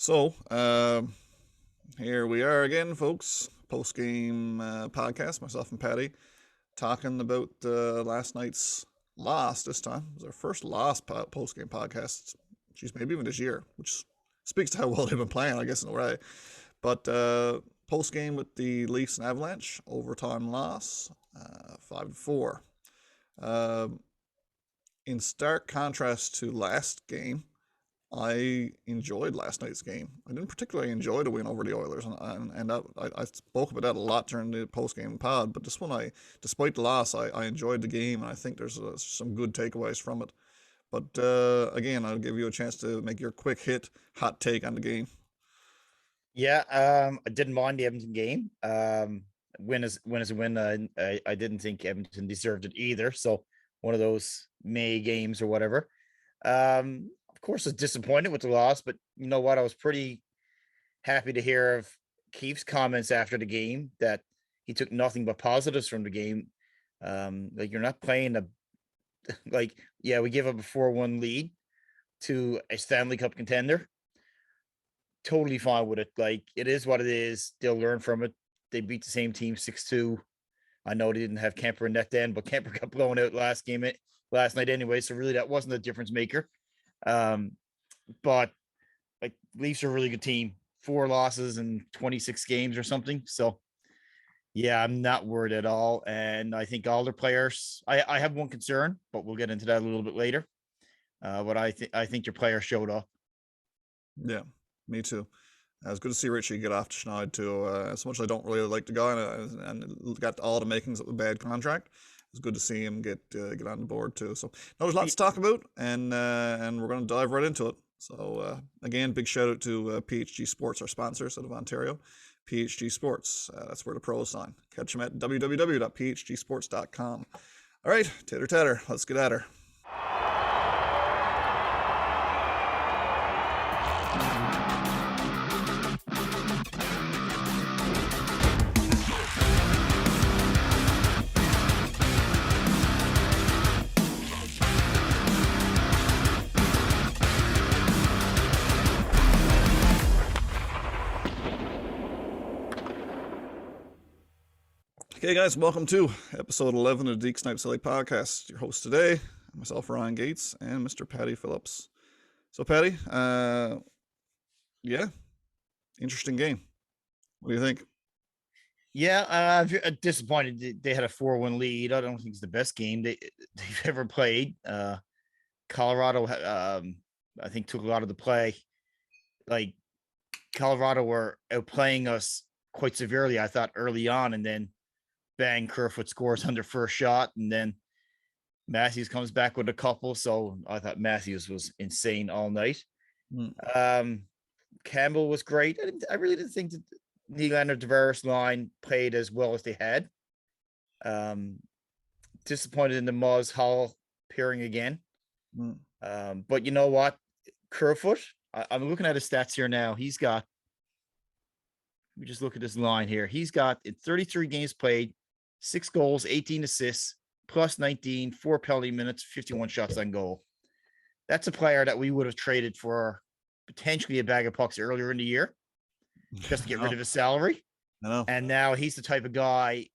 So, here we are again, folks. Post-game podcast, myself and Patty, talking about last night's loss this time. It was our first loss post-game podcast, geez, maybe even this year, which speaks to how well they've been playing, I guess, in a way. But post-game with the Leafs and Avalanche, overtime loss, 5-4. In stark contrast to last game, I enjoyed last night's game. I didn't particularly enjoy the win over the Oilers, and I spoke about that a lot during the post-game pod. But this one, despite the loss, I enjoyed the game, and I think there's some good takeaways from it. But again, I'll give you a chance to make your quick hit, hot take on the game. Yeah, I didn't mind the Edmonton game. Win is a win. I didn't think Edmonton deserved it either. So one of those May games or whatever. Of course, I was disappointed with the loss, but you know what? I was pretty happy to hear of Keefe's comments after the game that he took nothing but positives from the game. Like you're not playing we give up a 4-1 lead to a Stanley Cup contender. Totally fine with it. Like it is what it is. They'll learn from it. They beat the same team 6-2. I know they didn't have Kemper in net then, but Kemper got blown out last night anyway. So really that wasn't a difference maker. But like Leafs are a really good team. 4 losses in 26 games or something. So yeah, I'm not worried at all. And I think all their players, I have one concern, but we'll get into that a little bit later. But I think your players showed up. Yeah, me too. It was good to see Richie get off to Schneid too. As much as I don't really like the guy and got all the makings of a bad contract, it's good to see him get on the board too. So now there's lots to talk about, and we're going to dive right into it. So again, big shout out to PHG Sports, our sponsors out of Ontario. PHG Sports, that's where the pros sign. Catch them at www.phgsports.com. All right, tater tatter, let's get at her. Okay, guys, welcome to episode 11 of the Deke Snipe Silly Podcast. Your host today, myself, Ryan Gates, and Mr. Patty Phillips. So, Patty, yeah, interesting game. What do you think? Yeah, I'm disappointed. They had a 4-1 lead. I don't think it's the best game they've ever played. Colorado, I think, took a lot of the play. Like, Colorado were outplaying us quite severely, I thought, early on, and then bang, Kerfoot scores on their first shot, and then Matthews comes back with a couple. So I thought Matthews was insane all night. Campbell was great. I really didn't think that Nylander Tavares line played as well as they had. Disappointed in the Muzz Hall pairing again. But you know what? Kerfoot, I'm looking at his stats here now. Let me just look at his line here. He's got in 33 games played, 6 goals, 18 assists, plus 19, 4 penalty minutes, 51 shots on goal. That's a player that we would have traded for potentially a bag of pucks earlier in the year just to get rid of his salary. I know. And now he's the type of guy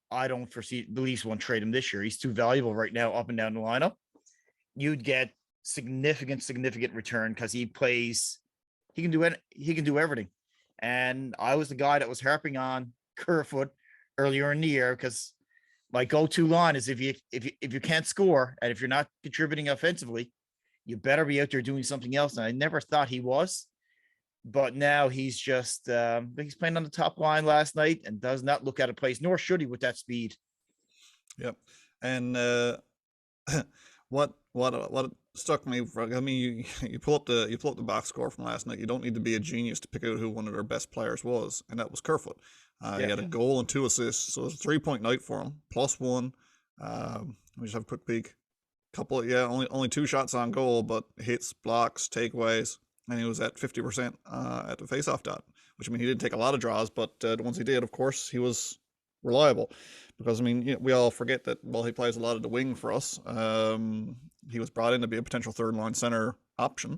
I don't foresee the Leafs won't trade him this year. He's too valuable right now up and down the lineup. You'd get significant return because he can do everything. And I was the guy that was harping on Kerfoot earlier in the year because my go-to line is if you can't score and if you're not contributing offensively, you better be out there doing something else. And I never thought he was, but now he's just he's playing on the top line last night and does not look out of place, nor should he with that speed. Yep. And what struck me, I mean, you pull up the box score from last night. You don't need to be a genius to pick out who one of their best players was, and that was Kerfoot. He had a goal and 2 assists, so it was a 3-point night for him, +1. Let me just have a quick peek. Only 2 shots on goal, but hits, blocks, takeaways, and he was at 50% at the faceoff dot. Which, I mean, he didn't take a lot of draws, but the ones he did, of course, he was reliable. Because, I mean, we all forget that while he plays a lot of the wing for us, he was brought in to be a potential third-line center option.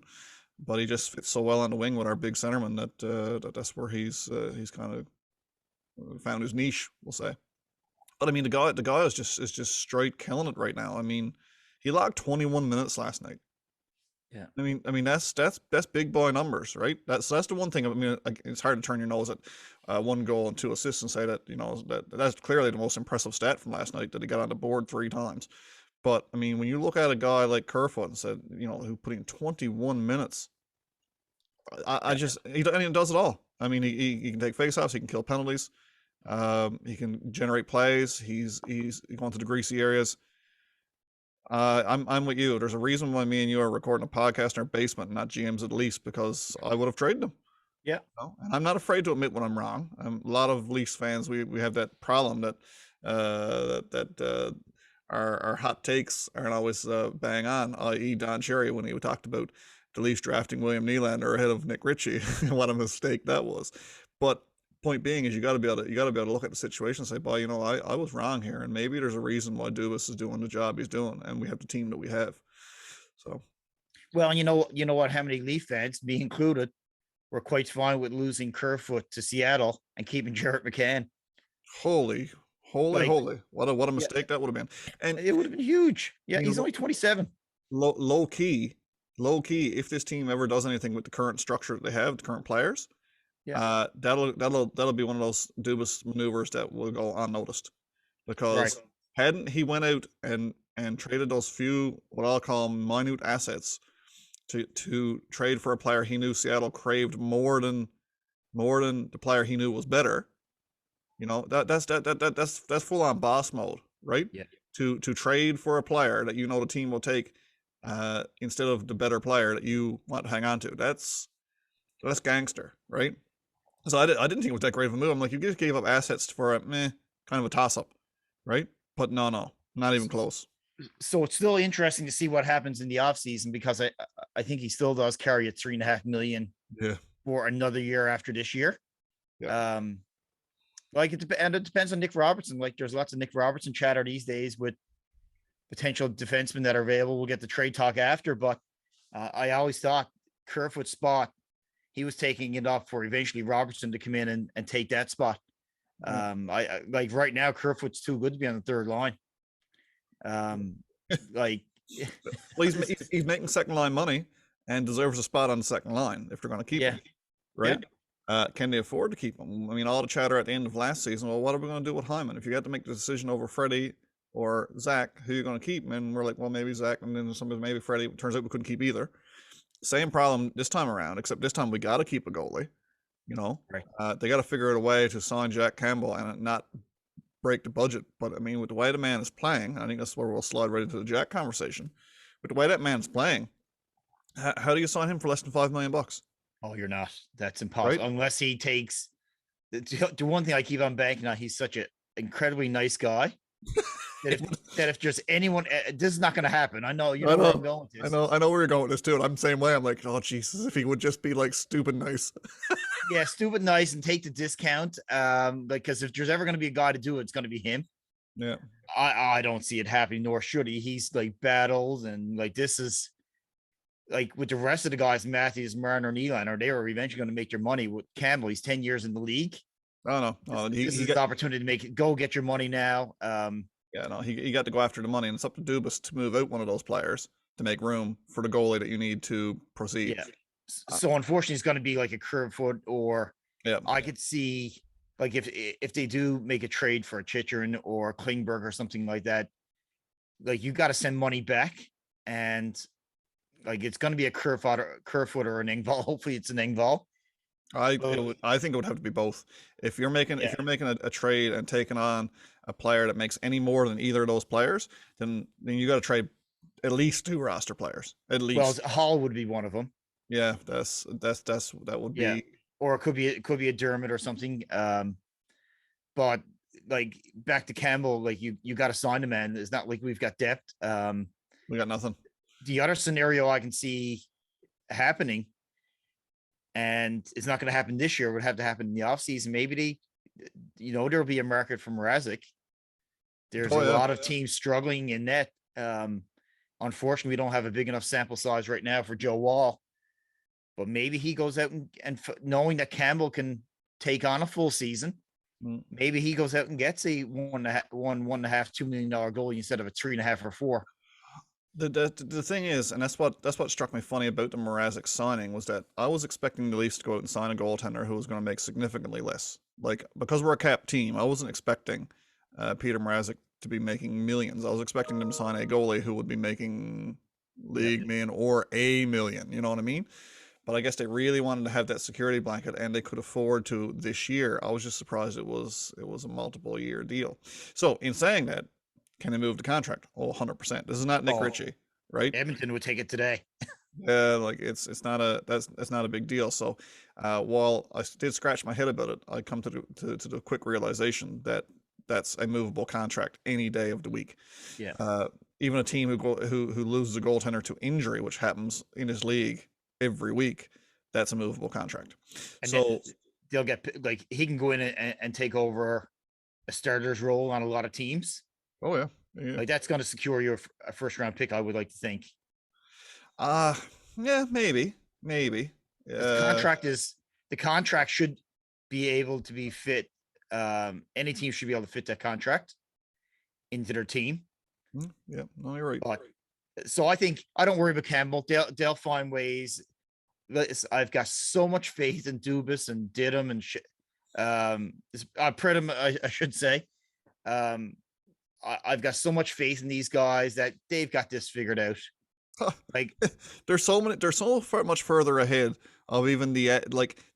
but he just fits so well on the wing with our big centerman that's where he's kind of found his niche, we'll say. But I mean, the guy is just straight killing it right now. I mean, he logged 21 minutes last night. Yeah. I mean that's big boy numbers, right? That's the one thing. I mean, it's hard to turn your nose at 1 goal and 2 assists and say that that's clearly the most impressive stat from last night, that he got on the board 3 times. But I mean, when you look at a guy like Kerfoot and said, who put in 21 minutes, I just he does it all. I mean, he can take faceoffs, he can kill penalties, he can generate plays. He's going to the greasy areas. I'm with you. There's a reason why me and you are recording a podcast in our basement, not GMs at least, because I would have traded him. Yeah. And I'm not afraid to admit when I'm wrong. A lot of Leafs fans, we have that problem that our hot takes aren't always bang on, i.e. Don Cherry when he talked about the Leafs drafting William Nylander ahead of Nick Ritchie. What a mistake that was. But point being is you got to be able to look at the situation and say, boy, I was wrong here, and maybe there's a reason why Dubas is doing the job he's doing, and we have the team that we have. So, well, and you know what? How many Leaf fans, me included, were quite fine with losing Kerfoot to Seattle and keeping Jarrett McCann. Holy! What a mistake that would have been, and it would have been huge. Yeah, he's only 27. Low key. If this team ever does anything with the current structure that they have, the current players, that'll be one of those Dubas maneuvers that will go unnoticed, because hadn't he went out and traded those few, what I'll call minute assets, to trade for a player he knew Seattle craved more than the player he knew was better. That's full on boss mode, right? Yeah. To trade for a player that the team will take instead of the better player that you want to hang on to. That's gangster, right? So I didn't think it was that great of a move. I'm like, you just gave up assets for a kind of a toss up, right? But no, not even close. So it's still interesting to see what happens in the offseason, because I think he still does carry at $3.5 million for another year after this year. Yeah. It depends on Nick Robertson. Like, there's lots of Nick Robertson chatter these days with potential defensemen that are available. We'll get the trade talk after, but I always thought Kerfoot's spot, he was taking it up for eventually Robertson to come in and take that spot. I like right now, Kerfoot's too good to be on the third line. Well, he's making second line money and deserves a spot on the second line if they're going to keep him, right? Yeah. Can they afford to keep him? I mean, all the chatter at the end of last season, well, what are we going to do with Hyman? If you got to make the decision over Freddie or Zach, who are you going to keep? And we're like, well, maybe Zach, and then somebody, maybe Freddie. It turns out we couldn't keep either. Same problem this time around, except this time we got to keep a goalie. Right. They got to figure out a way to sign Jack Campbell and not break the budget. But I mean, with the way the man is playing, I think that's where we'll slide right into the Jack conversation. With the way that man's playing, how do you sign him for less than $5 million? Oh, you're not. That's impossible. Right? Unless he takes the one thing I keep on banking on. He's such an incredibly nice guy that if there's anyone, this is not going to happen. I know where I'm going with this. I know where you're going with this too. And I'm the same way. I'm like, oh Jesus, if he would just be like stupid nice. Yeah, stupid nice and take the discount. Because if there's ever going to be a guy to do it, it's going to be him. Yeah. I don't see it happening, nor should he. He's like battles, and like this is like with the rest of the guys, Matthews, Marner, Nylander, they were eventually going to make their money. With Campbell, he's 10 years in the league. Oh no, this is the opportunity to make it. Go get your money now. He got to go after the money, and it's up to Dubas to move out one of those players to make room for the goalie that you need to proceed. Yeah. So unfortunately, it's going to be like a Kerfoot, or I could see like if they do make a trade for a Chychrun or Klingberg or something like that, like you got to send money back, and like it's going to be a Kerfoot or an Engvall. Hopefully, it's an Engvall. I think it would have to be both. If you're making a trade and taking on a player that makes any more than either of those players, then you got to trade at least 2 roster players. At least. Well, Hall would be one of them. Yeah, that would be. Or it could be a Dermott or something. But like back to Campbell, like you got to sign the man. It's not like we've got depth. We got nothing. The other scenario I can see happening, and it's not going to happen this year, would have to happen in the offseason. Maybe there'll be a market for Mrazek. There's a lot of teams struggling in net. Unfortunately, we don't have a big enough sample size right now for Joe Wall but maybe he goes out and knowing that Campbell can take on a full season, maybe he goes out and gets a $1.5, $2 million goal instead of a 3.5 or 4. The thing is, and that's what struck me funny about the Mrazek signing, was that I was expecting the Leafs to go out and sign a goaltender who was going to make significantly less. Like, because we're a cap team, I wasn't expecting Peter Mrazek to be making millions. I was expecting them to sign a goalie who would be making league million or a million. You know what I mean? But I guess they really wanted to have that security blanket, and they could afford to this year. I was just surprised it was a multiple year deal. So in saying that, can they move the contract? Oh, 100%. This is not Nick Ritchie, right? Edmonton would take it today. Yeah, like it's not a big deal. So while I did scratch my head about it, I come to the quick realization that that's a movable contract any day of the week. Yeah. Even a team who loses a goaltender to injury, which happens in this league every week, that's a movable contract. And so they'll get, like, he can go in and take over a starter's role on a lot of teams. Oh yeah. Like, that's going to secure your a first round pick, I would like to think. Yeah, maybe. The contract should be able to be fit. Any team should be able to fit that contract into their team. Yeah, no, you're right. But so I think I don't worry about Campbell. They'll find ways. I've got so much faith in Dubas and Didham and shit. Pridham, I should say. I've got so much faith in these guys that they've got this figured out. Like, they're so much further ahead of even the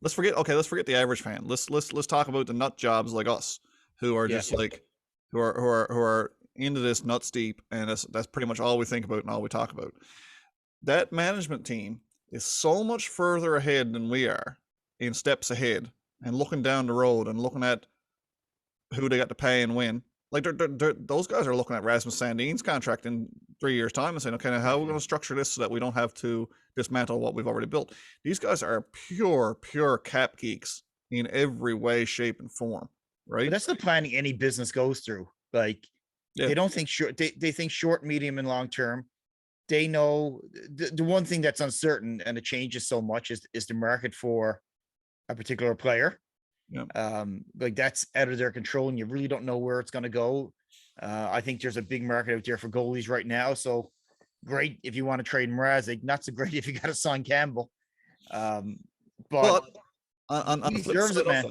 let's forget the average fan. Let's talk about the nut jobs like us, who are just like who are into this nuts deep, and that's pretty much all we think about and all we talk about. That management team is so much further ahead than we are, in steps ahead, and looking down the road and looking at who they got to pay and when. Like, those guys are looking at Rasmus Sandin's contract in 3 years' time and saying, okay, now how are we going to structure this so that we don't have to dismantle what we've already built? These guys are pure cap geeks in every way, shape, and form, right? But that's the planning any business goes through. Like, they don't think short. They think short, medium, and long term. They know the one thing that's uncertain, and it changes so much, is the market for a particular player. Like, that's out of their control, and you really don't know where it's going to go. I think there's a big market out there for goalies right now. So great if you want to trade Mrazek, not so great if you got to sign Campbell. But on the flip side of that,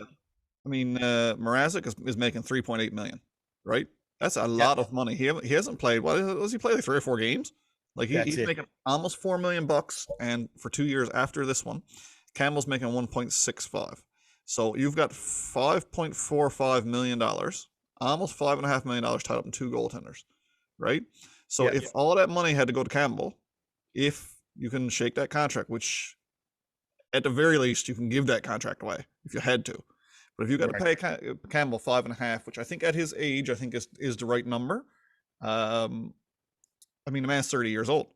I mean, Mrazek is making $3.8 million, right? That's a lot of money. He hasn't played. What has he played? Like 3 or 4 games? Like, he's making almost $4 million, and for 2 years after this one, Campbell's making 1.65. So you've got $5.45 million, almost $5.5 million tied up in 2 goaltenders, right? So if all that money had to go to Campbell, if you can shake that contract, which at the very least you can give that contract away if you had to, but if you got to pay Campbell 5.5, which I think at his age I think is the right number. I mean, the man's 30 years old.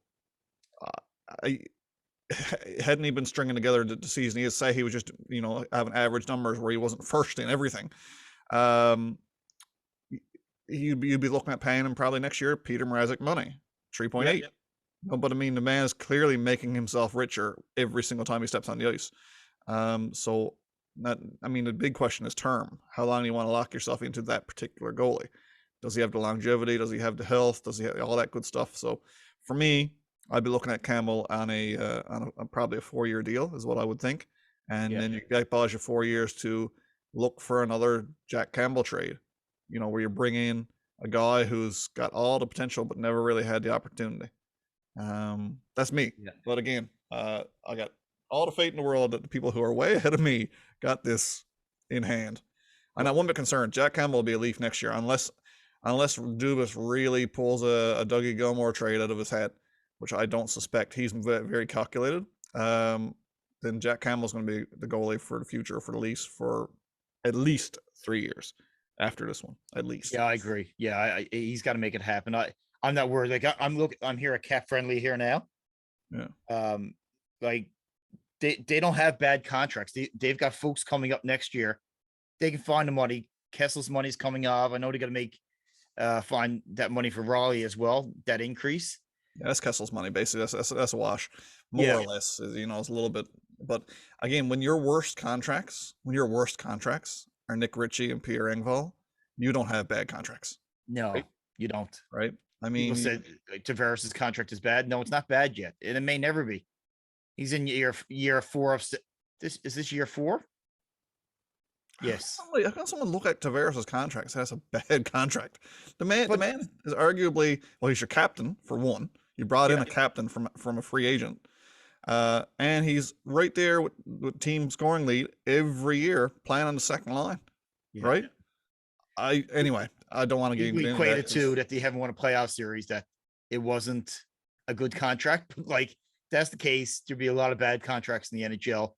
Hadn't he been stringing together the season, he'd say he was just, having average numbers where he wasn't first in everything. You'd be looking at paying him probably next year Peter Mrazek money, 3.8. But I mean, the man is clearly making himself richer every single time he steps on the ice. So the big question is term. How long do you want to lock yourself into that particular goalie? Does he have the longevity? Does he have the health? Does he have all that good stuff? So for me, I'd be looking at Campbell on a probably a 4-year deal is what I would think. And then you buys you 4 years to look for another Jack Campbell trade, where you bring in a guy who's got all the potential but never really had the opportunity. That's me. But again, I got all the faith in the world that the people who are way ahead of me got this in hand. And I wouldn't be concerned. Jack Campbell will be a Leaf next year unless Dubas really pulls a Dougie Gilmore trade out of his hat, which I don't suspect. He's very calculated. Then Jack Campbell's going to be the goalie for the future for the Leafs for at least 3 years after this one, at least. Yeah, I agree. Yeah, he's got to make it happen. I'm not worried. Like, I'm here at Cap Friendly here now. Yeah. Like, they don't have bad contracts. They've got folks coming up next year. They can find the money. Kessel's money's coming off. I know they got to find that money for Raleigh as well, that increase. Yeah, that's Kessel's money, basically. That's a wash, more Yeah. or less. You know, it's a little bit. But again, when your worst contracts are Nick Ritchie and Pierre Engvall, you don't have bad contracts, right? No, you don't. Right? I People mean, said Tavares' contract is bad. No, it's not bad yet, and it may never be. He's in year 4 of this. Is this year 4? Yes, how can someone look at Tavares' contract and say that's a bad contract? The but man is arguably, well, he's your captain for one. You brought in yeah, a captain from a free agent, and he's right there with team scoring lead every year, playing on the second line, yeah. right? Anyway, I don't want to get People into any of equate that it to 'cause- that they haven't won a playoff series, that it wasn't a good contract. But like, if that's the case, there'd be a lot of bad contracts in the NHL.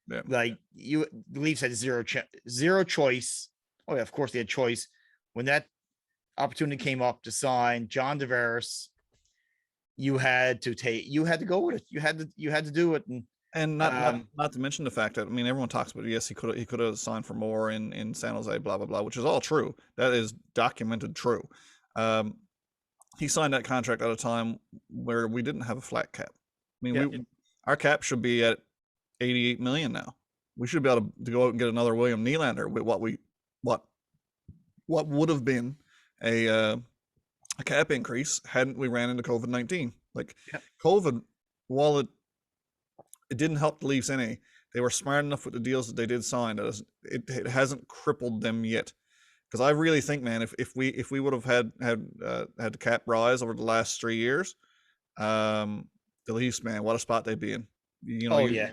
yeah. Like, the Leafs had zero choice. Oh yeah, of course they had choice when that opportunity came up to sign John Tavares. You had to go with it. You had to do it. And And um, not to mention the fact that, I mean, everyone talks about, yes, he could have signed for more in San Jose, blah blah blah, which is all true. That is documented true. Um, he signed that contract at a time where we didn't have a flat cap. I mean, yeah, our cap should be at 88 million now. We should be able to go out and get another William Nylander with what would have been a cap increase hadn't we ran into COVID-19. Like, yeah, COVID, while it didn't help the Leafs any, they were smart enough with the deals that they did sign that it hasn't crippled them yet. Because I really think, man, if we would have had the cap rise over the last 3 years, the Leafs, man, what a spot they'd be in. You know, oh yeah,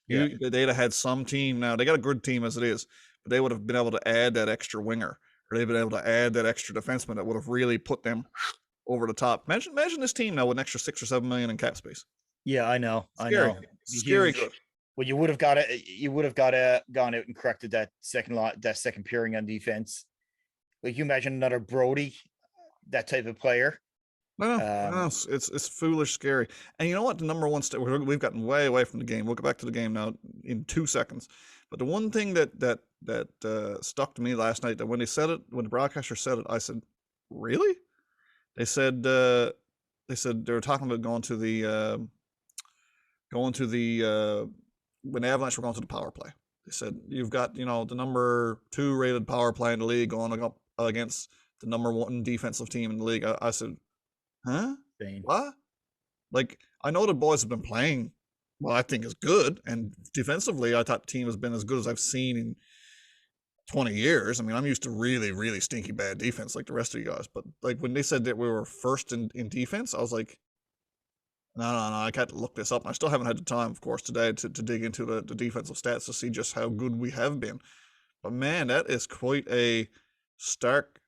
yeah, they'd have had some team. Now they got a good team as it is, but they would have been able to add that extra winger, or they'd been able to add that extra defenseman that would have really put them over the top. Imagine this team now with an extra 6 or 7 million in cap space. yeah. I know, Scary, It'd be scary huge. good. Well, you would have got gone out and corrected that second pairing on defense. Like, you imagine another Brody, that type of player. No, it's foolish, scary. And you know what? The number one we've gotten way away from the game. We'll get back to the game now in 2 seconds. But the one thing that stuck to me last night, that when when the broadcaster said it, I said, "Really?" They said they were talking about going to the when the Avalanche were going to the power play. They said, you've got, the number 2 rated power play in the league going up against the number 1 defensive team in the league. I said, huh? Thing. What? Like, I know the boys have been playing what I think is good, and defensively, I thought the team has been as good as I've seen in 20 years. I mean, I'm used to really, really stinky bad defense like the rest of you guys. But like when they said that we were first in defense, I was like, no, I got to look this up. And I still haven't had the time, of course, today to dig into the defensive stats to see just how good we have been. But man, that is quite a stark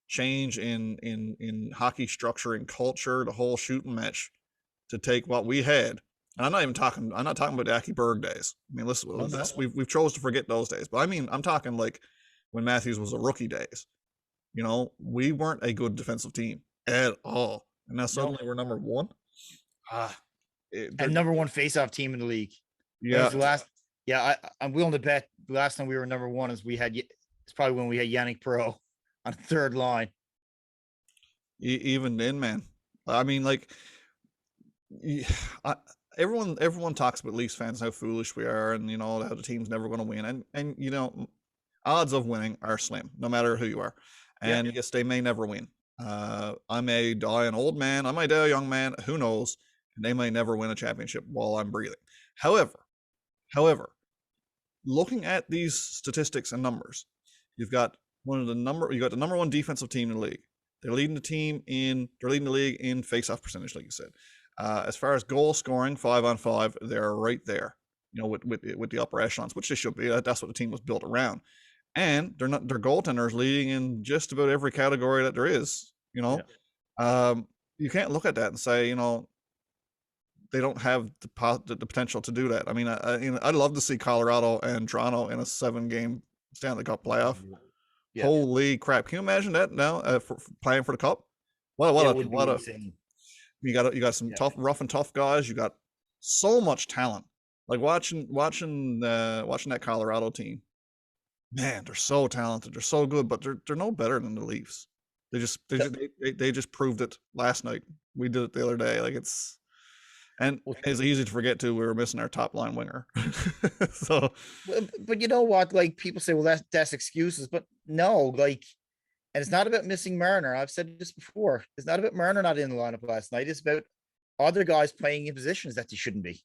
change in hockey structure and culture, the whole shooting match, to take what we had. And I'm not talking about the Aki Berg days. I mean, listen, we've chose to forget those days. But I mean, I'm talking like when Matthews was a rookie days. We weren't a good defensive team at all. And now suddenly we're number 1. And number 1 faceoff team in the league. When Yeah. was the last? Yeah, I'm willing to bet the last time we were number 1 is it's probably when we had Yannick Pro on the third line. Even then, man. I mean, like, everyone talks about Leafs fans, how foolish we are, and how the team's never going to win, and odds of winning are slim, no matter who you are. And yes, they may never win. I may die an old man, I might die a young man, who knows? And they may never win a championship while I'm breathing. However, looking at these statistics and numbers, you've got the number 1 defensive team in the league. They're leading the league in face-off percentage, like you said. As far as goal scoring, 5-on-5, they're right there. With the upper echelons, which they should be. That's what the team was built around. And their goaltenders leading in just about every category that there is. You can't look at that and say, they don't have the potential to do that. I mean, I'd love to see Colorado and Toronto in a 7-game Stanley Cup playoff. Yeah. Holy crap! Can you imagine that now for playing for the cup? You got some rough and tough guys. You got so much talent. Like watching that Colorado team. Man, they're so talented. They're so good, but they're no better than the Leafs. They just proved it last night. We did it the other day. Like it's easy to forget too. We were missing our top line winger. So, but you know what? Like people say, well, that's excuses, but no, like, and it's not about missing Marner. I've said this before. It's not about Marner not in the lineup last night. It's about other guys playing in positions that they shouldn't be.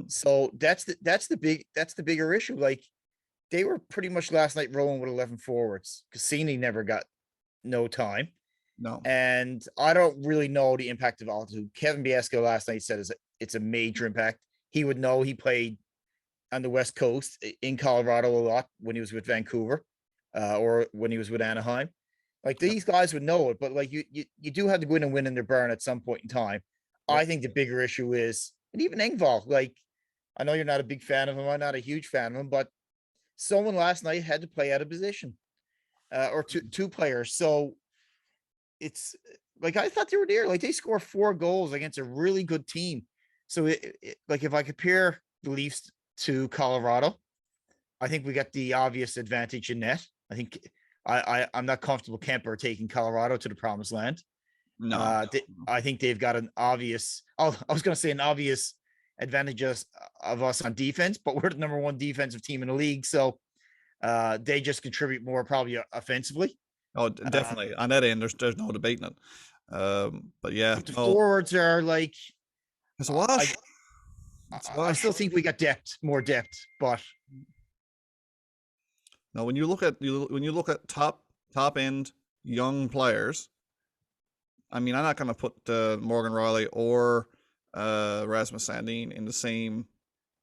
So that's the bigger issue. Like they were pretty much last night rolling with 11 forwards. Cassini never got no time. no. And I don't really know the impact of altitude. Kevin Biesco last night said it's a major impact. He would know. He played on the West Coast in Colorado a lot when he was with Vancouver, or when he was with Anaheim. Like these guys would know it, but like you do have to go in and win in their burn at some point in time. I think the bigger issue is, and even Engvall, like I know you're not a big fan of him, I'm not a huge fan of him, but someone last night had to play out of position, or two players. So it's like I thought they were there. Like they scored 4 goals against a really good team. So like if I compare the Leafs to Colorado, I think we got the obvious advantage in net. I think I'm not comfortable Kemper taking Colorado to the promised land. No, I think they've got an obvious. Oh, I was going to say an obvious advantage of us on defense, but we're the number 1 defensive team in the league, so they just contribute more probably offensively. Oh, definitely on that end. There's no debating it. But yeah, but the forwards are like it's a wash. I still think we got more depth, but now when you look at top end young players, I mean, I'm not going to put Morgan Riley or Rasmus Sandin in the same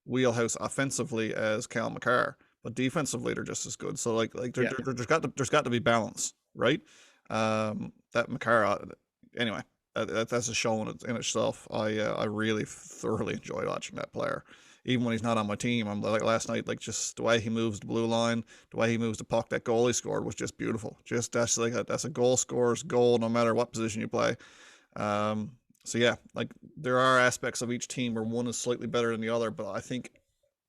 wheelhouse offensively as Cal McCarr, but defensively they're just as good. So there's got to be balance, right? That McCarr, anyway, that's a show in itself. I really thoroughly enjoy watching that player, even when he's not on my team. I'm like last night, like just the way he moves the blue line, the way he moves the puck. That goal he scored was just beautiful. Just that's a goal scorer's goal, no matter what position you play. So yeah, like there are aspects of each team where one is slightly better than the other, but I think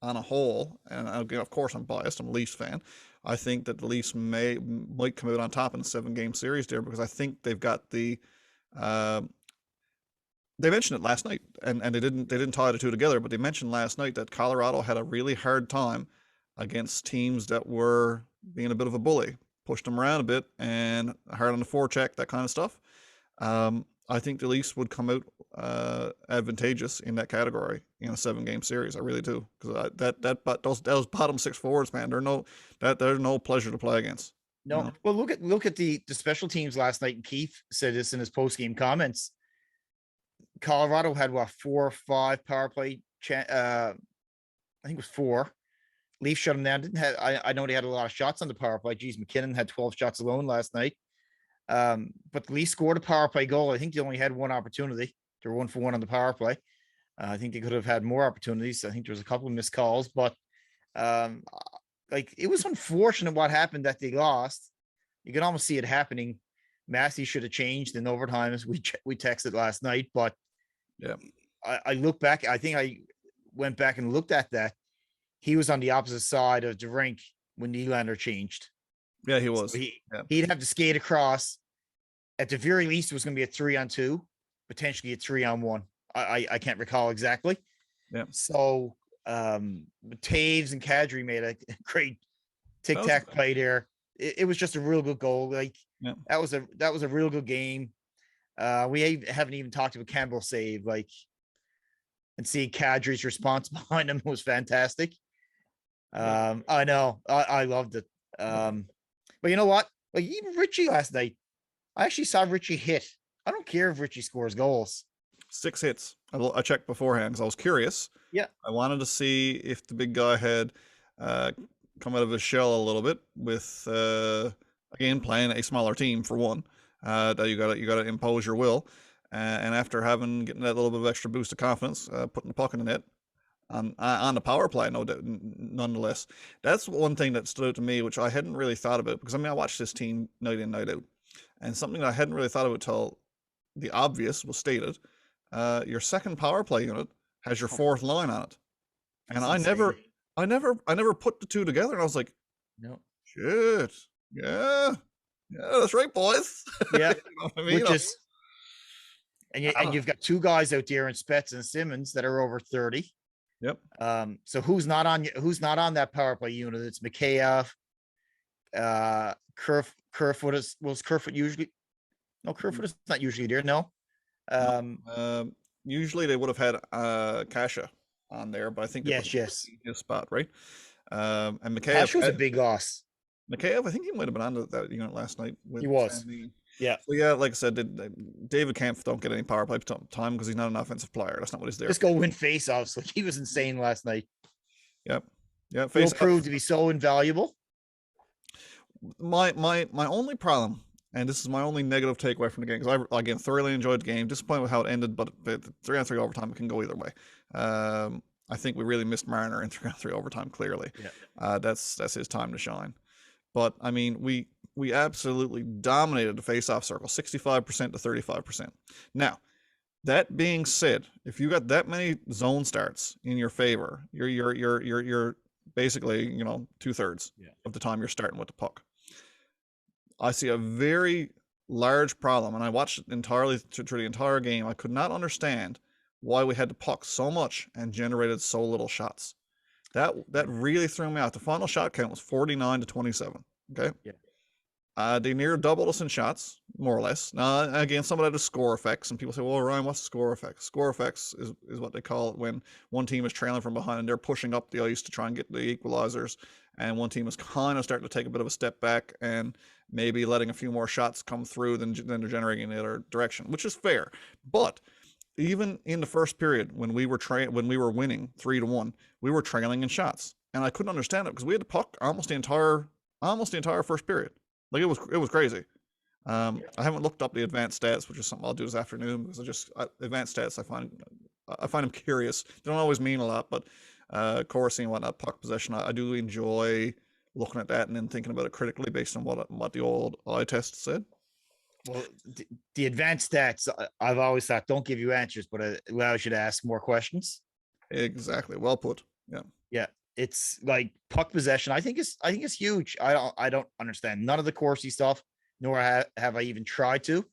on a whole, and again, of course, I'm biased. I'm a Leafs fan. I think that the Leafs might come out on top in a 7-game series there, because I think they've got the. They mentioned it last night, and they didn't tie the two together, but they mentioned last night that Colorado had a really hard time against teams that were being a bit of a bully, pushed them around a bit, and hard on the forecheck, that kind of stuff. I think the Leafs would come out advantageous in that category in a 7-game series. I really do, because those bottom 6 forwards, man, they're no pleasure to play against. No. You know? Well, look at the special teams last night. And Keith said this in his post-game comments. Colorado had 4 or 5 power play. I think it was 4. Leafs shut them down. I know they had a lot of shots on the power play. Geez, McKinnon had 12 shots alone last night. But the Leafs scored a power play goal. I think they only had 1 opportunity. They were 1 for 1 on the power play. I think they could have had more opportunities. I think there was a couple of missed calls, but like it was unfortunate what happened that they lost. You can almost see it happening. Massey should have changed in overtime, as we texted last night. But yeah, I look back. I think I went back and looked at that. He was on the opposite side of the rink when Nylander changed. Yeah, he was. So he'd have to skate across. At the very least, it was going to be a 3-on-2, potentially a 3-on-1. I can't recall exactly. Yeah. So Taves and Kadri made a great tic-tac play there. It was just a real good goal. Like that was a real good game. We haven't even talked about Campbell's save. Like, and see Kadri's response behind him was fantastic. I know. I loved it. But you know what? Like even Richie last night, I actually saw Richie hit. I don't care if Richie scores goals. 6 hits. I checked beforehand because I was curious. Yeah. I wanted to see if the big guy had come out of his shell a little bit with again playing a smaller team for one. That you got to impose your will, and after getting that little bit of extra boost of confidence, putting the puck in the net on the power play, nonetheless. That's one thing that stood out to me, which I hadn't really thought about, because I mean I watched this team night in, night out, and something that I hadn't really thought about till the obvious was stated. Your second power play unit has your 4th line on it, and I never put the two together, and I was like, no, shit, yeah. Yeah, that's right, boys. Yeah, You know what I mean? which is I don't- you've got two guys out there in Spets and Simmons that are over 30. Yep. So who's not on that power play unit? It's Mikheyev, Kerfoot was Kerfoot usually. No, Kerfoot is not usually there. No. No. Usually they would have had Kasha on there, but I think they put Yes. his spot, right? And Cash was a Mikheyev, big loss. I think he might have been on that unit last night with He was. Sandy. Yeah. So yeah, like I said, David Kempf don't get any power play time because he's not an offensive player. That's not what he's there Just for. go win faceoffs. Like he was insane last night. Yep. Yeah. Will prove to be so invaluable. My only problem, and this is my only negative takeaway from the game, because I again thoroughly enjoyed the game. Disappointed with how it ended, but 3-on-3 overtime it can go either way. I think we really missed Marner in 3-on-3 overtime. Clearly, that's his time to shine. But I mean, we absolutely dominated the face-off circle, 65% to 35%. Now, that being said, if you got that many zone starts in your favor, you're basically 2/3 of the time you're starting with the puck. I see a very large problem, and I watched it entirely through the entire game. I could not understand why we had the puck so much and generated so little shots. That really threw me out. The final shot count was 49 to 27. Okay. Yeah. They near doubled us in shots, more or less. Now, again, some of that is score effects, and people say, "Well, Ryan, what's the score effects?" Score effects is what they call it when one team is trailing from behind and they're pushing up the ice to try and get the equalizers, and one team is kind of starting to take a bit of a step back and maybe letting a few more shots come through than they're generating in the other direction, which is fair. But even in the first period, when we were winning 3-1, we were trailing in shots, and I couldn't understand it because we had the puck almost the entire first period. Like it was crazy. I haven't looked up the advanced stats, which is something I'll do this afternoon because advanced stats I find them curious. They don't always mean a lot, but Corsi and whatnot, puck possession, I do enjoy looking at that and then thinking about it critically based on what the old eye test said. Well, the advanced stats, I've always thought, don't give you answers, but it allows you to ask more questions. Exactly. Well put. Yeah. Yeah. It's like puck possession. I think it's huge. I don't understand none of the Corsi stuff, nor have I even tried to.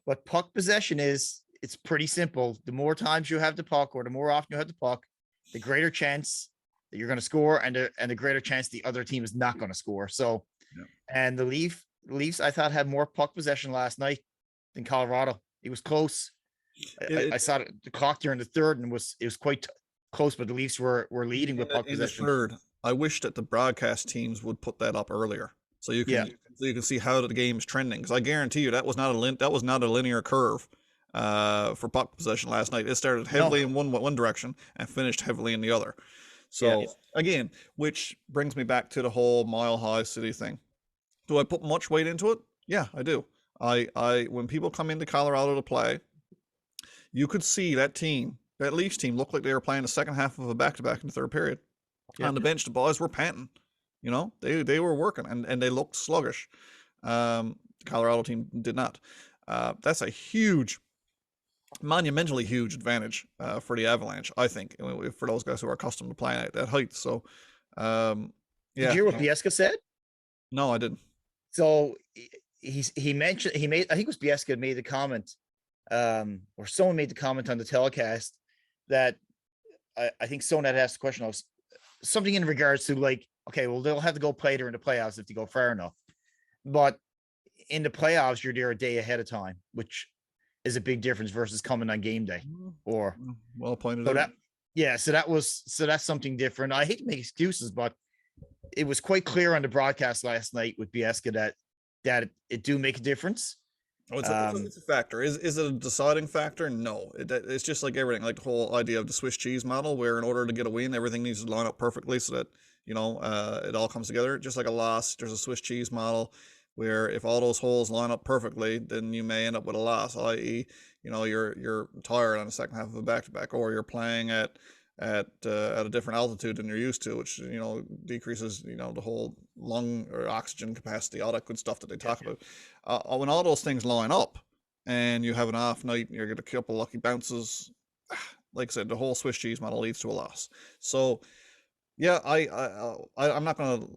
But puck possession it's pretty simple. The more times you have the puck, or the more often you have the puck, the greater chance that you're going to score, and the greater chance the other team is not going to score. So, and the Leafs, I thought, had more puck possession last night than Colorado. It was close. I saw the clock during the third, and it was quite close, but the Leafs were leading with puck possession. In the third, I wish that the broadcast teams would put that up earlier, so you can see how the game is trending. Because I guarantee you that was not a linear curve for puck possession last night. It started heavily in one direction and finished heavily in the other. So again, which brings me back to the whole Mile High City thing. Do I put much weight into it? Yeah, I do. I when people come into Colorado to play, you could see that Leafs team looked like they were playing the second half of a back-to-back in the third period. On the bench, the boys were panting. They were working and they looked sluggish. The Colorado team did not. That's a huge, monumentally huge advantage for the Avalanche, I think, for those guys who are accustomed to playing at that height. So, Did you hear what Biesca said? No, I didn't. So he mentioned, I think it was Biesca made the comment, or someone made the comment on the telecast that I think someone had asked the question of something in regards to like, okay, well, they'll have to go play there in the playoffs if they go far enough. But in the playoffs, you're there a day ahead of time, which is a big difference versus coming on game day. Or well pointed out. So that's something different. I hate to make excuses, but it was quite clear on the broadcast last night with Biesca that it do make a difference. Oh, it's a factor. Is it a deciding factor? No. It's just like everything, like the whole idea of the Swiss cheese model, where in order to get a win, everything needs to line up perfectly so that it all comes together. Just like a loss, there's a Swiss cheese model where if all those holes line up perfectly, then you may end up with a loss. I.e., you're tired on the second half of a back-to-back, or you're playing at a different altitude than you're used to, which decreases the whole lung or oxygen capacity, all that good stuff that they talk about. When all those things line up and you have an off night and you get a couple lucky bounces, like I said, the whole Swiss cheese model leads to a loss. So yeah, I'm not going to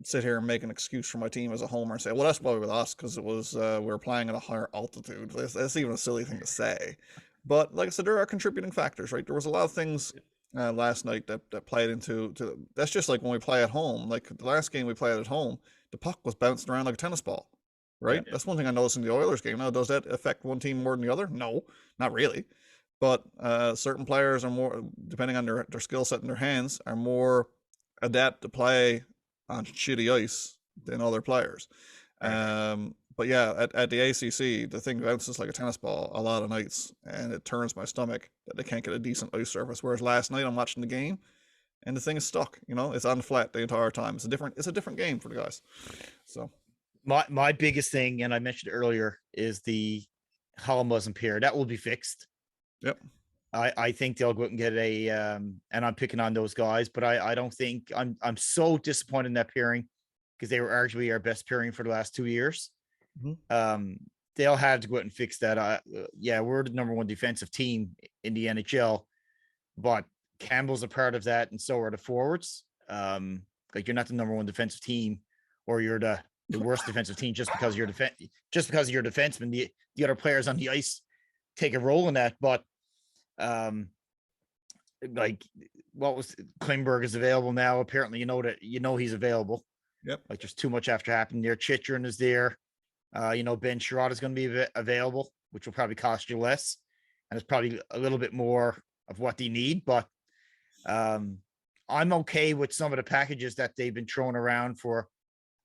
sit here and make an excuse for my team as a homer and say, well, that's probably with us because it was we were playing at a higher altitude. That's even a silly thing to say. But like I said, there are contributing factors, right? There was a lot of things last night that played into that's just like when we play at home. Like the last game we played at home, the puck was bouncing around like a tennis ball, right? That's one thing I noticed in the Oilers game. Now, does that affect one team more than the other? No, not really. But certain players are more, depending on their skill set in their hands, are more adept to play on shitty ice than other players. But yeah, at the ACC, the thing bounces like a tennis ball a lot of nights, and it turns my stomach that they can't get a decent ice surface. Whereas last night I'm watching the game, and the thing is stuck. You know, it's on flat the entire time. It's a different game for the guys. So my biggest thing, and I mentioned earlier, is the Holland wasn't pair. That will be fixed. Yep. I think they'll go out and get a and I'm picking on those guys, but I don't think I'm so disappointed in that pairing because they were arguably our best pairing for the last 2 years. Mm-hmm. They'll have to go out and fix that. Yeah, we're the number one defensive team in the NHL, but Campbell's a part of that, and so are the forwards. Like you're not the number one defensive team, or you're the worst defensive team just because you're just because of your defenseman. The other players on the ice take a role in that, but like what was Klemberg is available now. Apparently, he's available. Yep. Like there's too much after happening there. Chychrun is there. Ben Sherrod is going to be available, which will probably cost you less, and it's probably a little bit more of what they need. But I'm okay with some of the packages that they've been throwing around for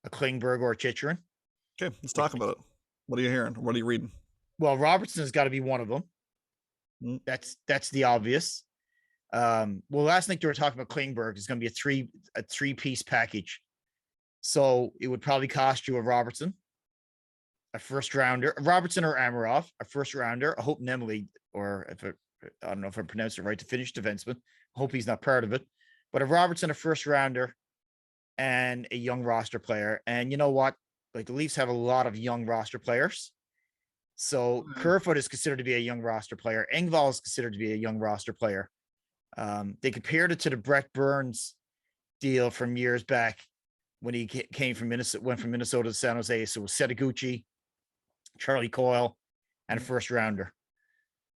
a Klingberg or a Chychrun. Okay, let's talk about it. What are you hearing? What are you reading? Well, Robertson has got to be one of them. That's the obvious. Well, last night they were talking about Klingberg is going to be a three-piece package. So it would probably cost you a Robertson, a first rounder, a Robertson or Amarov, a first rounder. I hope Nemely, or I don't know if I pronounced it right, to finish defenseman. I hope he's not part of it. But a Robertson, a first rounder, and a young roster player. And you know what? Like the Leafs have a lot of young roster players. So Kerfoot is considered to be a young roster player. Engvall is considered to be a young roster player. They compared it to the Brett Burns deal from years back when he came from Minnesota, went from Minnesota to San Jose. So it was Setaguchi, Charlie Coyle, and a first rounder.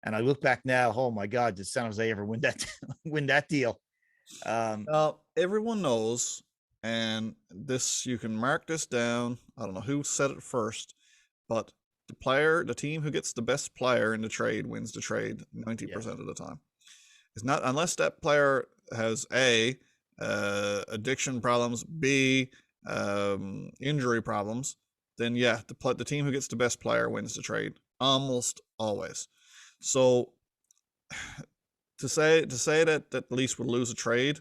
And I look back now, oh my God, did San Jose ever win that deal? Everyone knows, and this, you can mark this down. I don't know who said it first, but the team who gets the best player in the trade wins the trade 90% of the time. It's not, unless that player has addiction problems, B, injury problems, then yeah, the team who gets the best player wins the trade almost always. So to say that the Leafs would lose a trade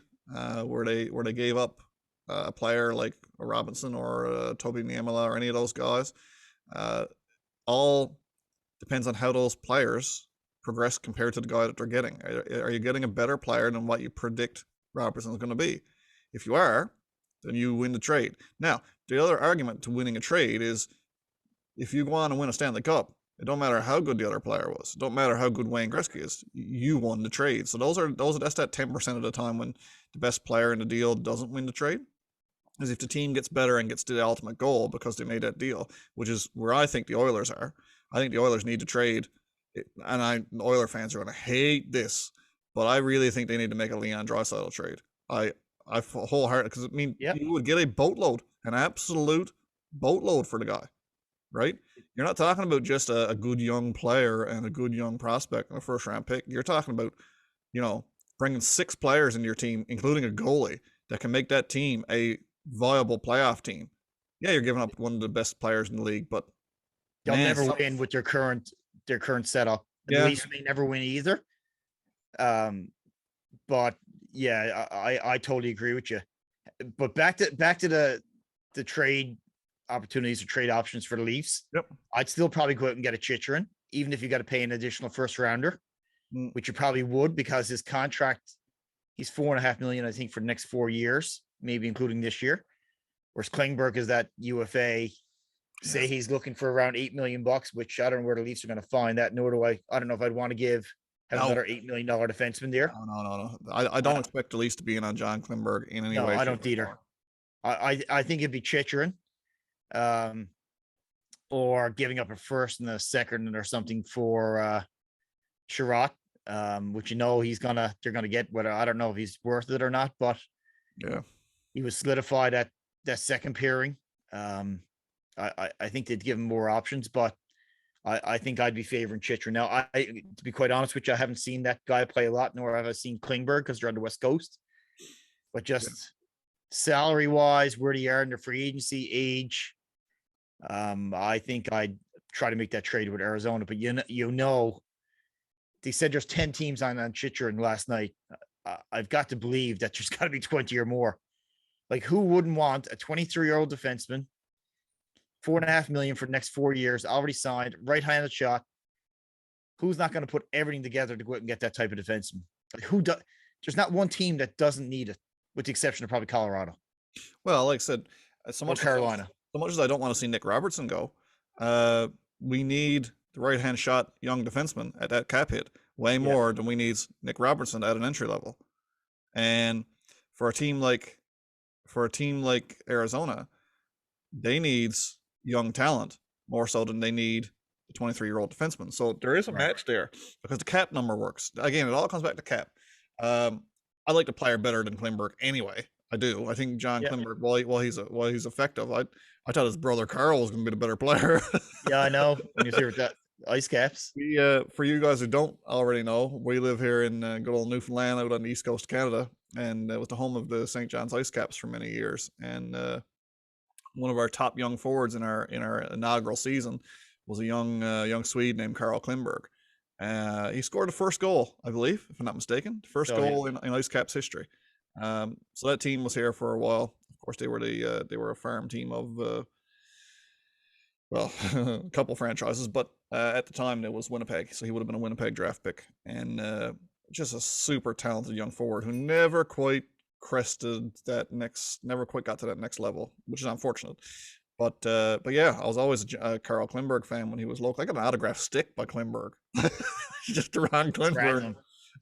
where they gave up a player like a Robinson or Toby Niemela or any of those guys, all depends on how those players progress compared to the guy that they're getting. Are you getting a better player than what you predict Robertson is going to be? If you are, then you win the trade. Now, the other argument to winning a trade is if you go on and win a Stanley Cup, it don't matter how good the other player was. It don't matter how good Wayne Gretzky is. You won the trade. So that's that 10% of the time when the best player in the deal doesn't win the trade. Is if the team gets better and gets to the ultimate goal because they made that deal, which is where I think the Oilers are. I think the Oilers need to trade, and Oiler fans are going to hate this, but I really think they need to make a Leon Draisaitl trade. I wholeheartedly, because you would get a boatload, an absolute boatload for the guy, right? You're not talking about just a good young player and a good young prospect and a first round pick. You're talking about, bringing 6 players into your team, including a goalie, that can make that team a viable playoff team. Yeah, you're giving up one of the best players in the league, but they'll never win with their current setup. The Leafs may never win either. But yeah, I totally agree with you. But back to the trade opportunities or trade options for the Leafs. Yep. I'd still probably go out and get a Chychrun, even if you got to pay an additional first rounder, which you probably would because his contract, he's $4.5 million, I think, for the next 4 years, maybe including this year. Whereas Klingberg is that UFA. Say he's looking for around $8 million, which I don't know where the Leafs are going to find that. Nor do I. I don't know if I'd want to have another $8 million defenseman there. No. I don't expect the Leafs to be in on John Klingberg in any way. I don't either. I think it'd be Chychrun, um, or giving up a first and a second or something for Sherratt, which they're gonna get. Whether I don't know if he's worth it or not, but Yeah. he was solidified at that second pairing. I think they'd give him more options, but I think I'd be favoring Chychrun. Now, to be quite honest with you, I haven't seen that guy play a lot, nor have I seen Klingberg because they're on the West Coast. But just salary wise, where they are in their free agency age, I think I'd try to make that trade with Arizona. But they said there's 10 teams on Chychrun last night. I've got to believe that there's got to be 20 or more. Like, who wouldn't want a 23-year-old defenseman, $4.5 million for the next 4 years, already signed, right-handed shot? Who's not going to put everything together to go out and get that type of defenseman? Like, who does? There's not one team that doesn't need it, with the exception of probably Colorado. Well, like I said, Or Carolina. So much as I don't want to see Nick Robertson go, we need the right-hand shot young defenseman at that cap hit way more than we need Nick Robertson at an entry level. And for a team like Arizona, they need young talent more so than they need a 23-year-old defenseman. So there is a match there because the cap number works. Again, it all comes back to cap. I like the player better than Klemberg anyway. I do. I think John Klemberg, while he's effective, I thought his brother Karl was going to be the better player. Yeah, I know. When you're here with that ice caps. For you guys who don't already know, we live here in good old Newfoundland, out on the east coast of Canada, and it was the home of the St. John's Ice Caps for many years. And one of our top young forwards in our inaugural season was a young Swede named Karl Klemberg. He scored the first goal, I believe, if I'm not mistaken, first goal in Ice Caps history. So that team was here for a while. Of course, they were a farm team of a couple franchises, but at the time it was Winnipeg, so he would have been a Winnipeg draft pick, and just a super talented young forward who never quite never quite got to that next level, which is unfortunate. But yeah, I was always a Karl Klemberg fan when he was local. I got an autographed stick by Klemberg, just around Klemberg.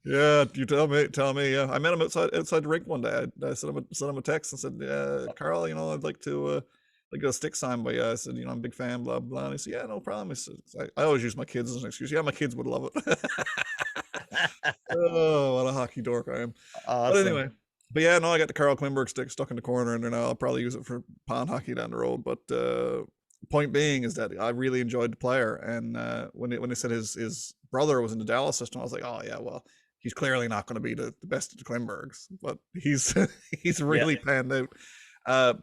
Yeah, you tell me. Yeah, I met him outside the rink one day. I sent him a text and said, Karl, I'd like to get a stick signed by you. I said, I'm a big fan, blah blah. And he said, yeah, no problem. He said, I always use my kids as an excuse. Yeah, my kids would love it. Oh, what a hockey dork I am. Awesome. But anyway, yeah, no, I got the Karl Klemberg stick stuck in the corner, and now I'll probably use it for pond hockey down the road. But point being is that I really enjoyed the player, and when they said his brother was in the Dallas system, I was like, oh yeah, well, he's clearly not going to be the best of the Klembergs, but he's really panned out.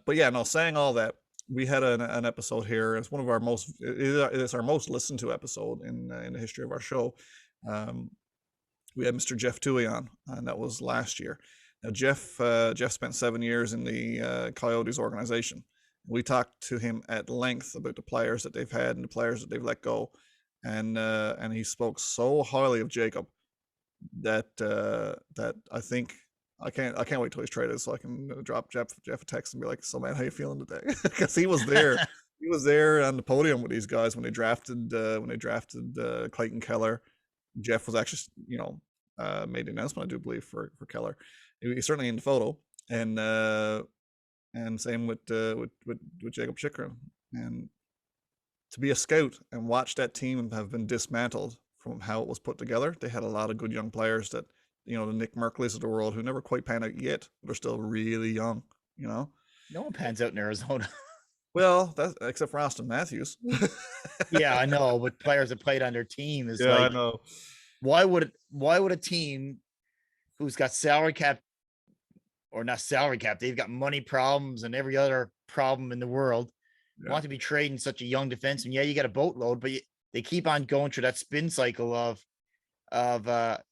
But yeah, no, saying all that, we had an episode here. It's one of our it's our most listened to episode in the history of our show. We had Mr. Jeff Toohey on, and that was last year. Now, Jeff spent 7 years in the Coyotes organization. We talked to him at length about the players that they've had and the players that they've let go, and he spoke so highly of Jacob that I think I can't wait till he's traded so I can drop Jeff a text and be like, so man, how you feeling today? Because he was there. He was there on the podium with these guys when they drafted Clayton Keller. Jeff was actually made the announcement, I do believe, for Keller. He's certainly in the photo, and same with Jacob Chychrun. And to be a scout and watch that team have been dismantled from how it was put together, they had a lot of good young players that, the Nick Merkleys of the world who never quite pan out yet, but are still really young. No one pans out in Arizona. Well, that's except for Austin Matthews. Yeah, I know, but players that played on their team is I know. Why would a team who's got salary cap, or not salary cap, they've got money problems and every other problem in the world, want to be trading such a young defenseman? Yeah, you got a boatload, but they keep on going through that spin cycle of